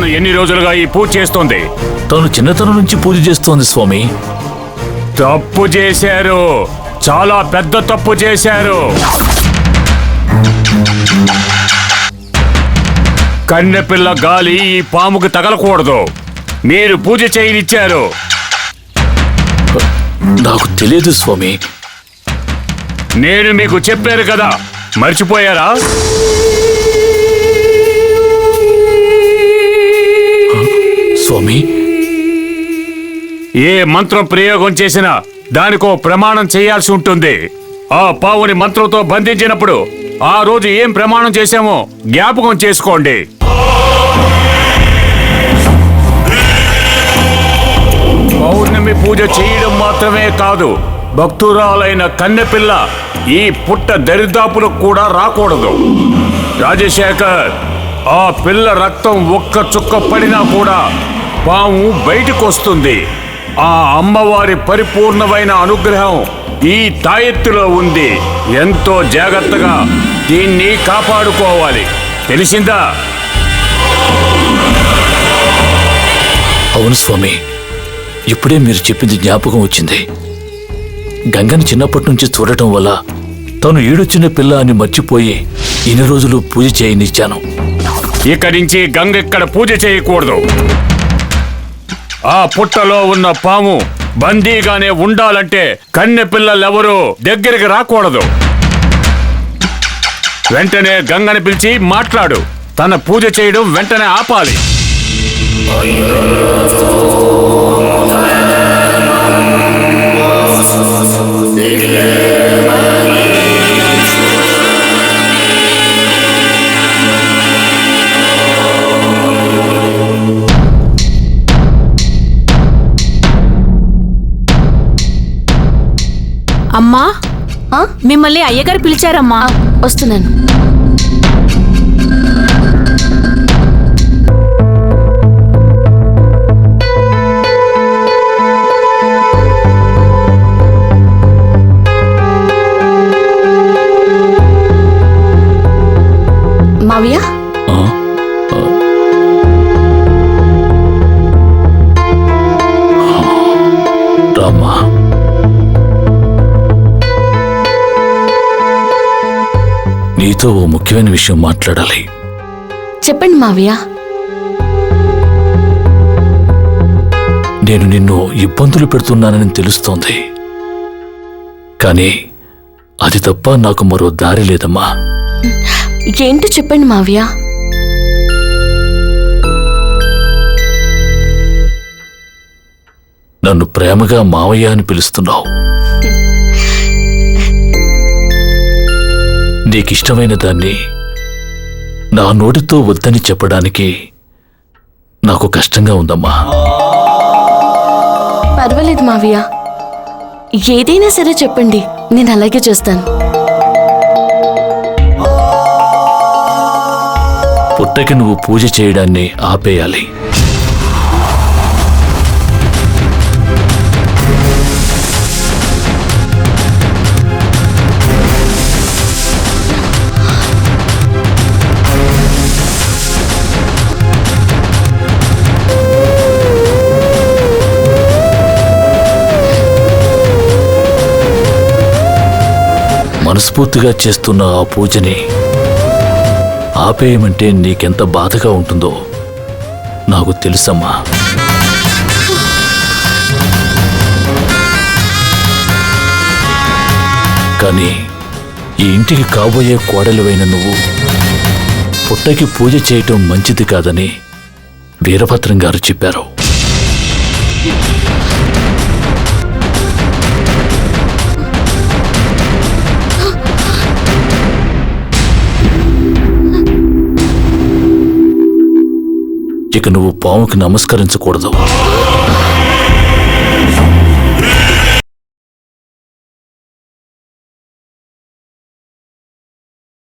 తను ఎన్ని రోజులుగా ఈ పూజ చేస్తోంది? తను చిన్నతనం నుంచి పూజ చేస్తోంది స్వామి. తప్పు చేశారు, చాలా పెద్ద తప్పు చేశారు. కన్నెపిల్ల గాలి ఈ పాముకు తగలకూడదు. మీరు పూజ చేయనిచ్చారు. నాకు తెలియదు స్వామి. నేను మీకు చెప్పాను కదా, మర్చిపోయారా? స్వామి, ఏ మంత్రం ప్రయోగం చేసినా దానికో ప్రమాణం చేయాల్సి ఉంటుంది. ఆ పావుని మంత్రంతో బంధించినప్పుడు ఆ రోజు ఏం ప్రమాణం చేశామో జ్ఞాపకం చేసుకోండి. పౌర్ణమి పూజ చేయడం మాత్రమే కాదు, భక్తురాలైన కన్నెపిల్ల ఈ పుట్ట దరిదాపులకు కూడా రాకూడదు. రాజశేఖర్, ఆ పిల్ల రక్తం ఒక్క చుక్క పడినా కూడా పాము బయటకు వస్తుంది. ఆ అమ్మవారి పరిపూర్ణమైన అనుగ్రహం ఈ తాయెత్తులో ఉంది. ఎంతో జాగ్రత్తగా దీన్ని కాపాడుకోవాలి, తెలిసిందా? అవును స్వామి, ఇప్పుడే మీరు చెప్పింది జ్ఞాపకం వచ్చింది. గంగని చిన్నప్పటి నుంచి చూడటం వల్ల తను ఏడొచ్చిన పిల్ల అని మర్చిపోయి ఇన్ని రోజులు పూజ చేయనిచ్చాను. ఇక్కడి నుంచి గంగ ఇక్కడ పూజ చేయకూడదు. ఆ పుట్టలో ఉన్న పాము బందీగానే ఉండాలంటే కన్నె పిల్లలెవరూ దగ్గరికి రాకూడదు. వెంటనే గంగని పిలిచి మాట్లాడు. తన పూజ చేయడం వెంటనే ఆపాలి. అమ్మా, మిమ్మల్ని అయ్యగారు పిలిచారమ్మా. వస్తున్నాను. మావయ్య, రామ్మా. నీతో ఓ ముఖ్యమైన విషయం మాట్లాడాలి. చెప్పండి మావయ్య. నేను నిన్ను ఇబ్బందులు పెడుతున్నానని తెలుస్తోంది, కానీ అది తప్ప నాకు మరో దారి లేదమ్మా. ఏంటో చెప్పండి మావయ్య. నన్ను ప్రేమగా మావయ్య అని పిలుస్తున్నావు. నీకిష్టమైన దాన్ని నా నోటితో వద్దని చెప్పడానికి నాకు కష్టంగా ఉందమ్మా. పర్వాలేదు మావయ్య, ఏదైనా సరే చెప్పండి, నేను అలాగే చేస్తాను. పుట్టకి నువ్వు పూజ చేయడాన్ని ఆపేయాలి. మనస్ఫూర్తిగా చేస్తున్న ఆ పూజని ఆపేయమంటే నీకెంత బాధగా ఉంటుందో నాకు తెలుసమ్మా. కానీ ఈ ఇంటికి కాబోయే కోడలివైన నువ్వు పుట్టకి పూజ చేయటం మంచిది కాదని వీరభద్రం గారు చెప్పారు. ఇక నువ్వు పాముకి నమస్కరించకూడదు.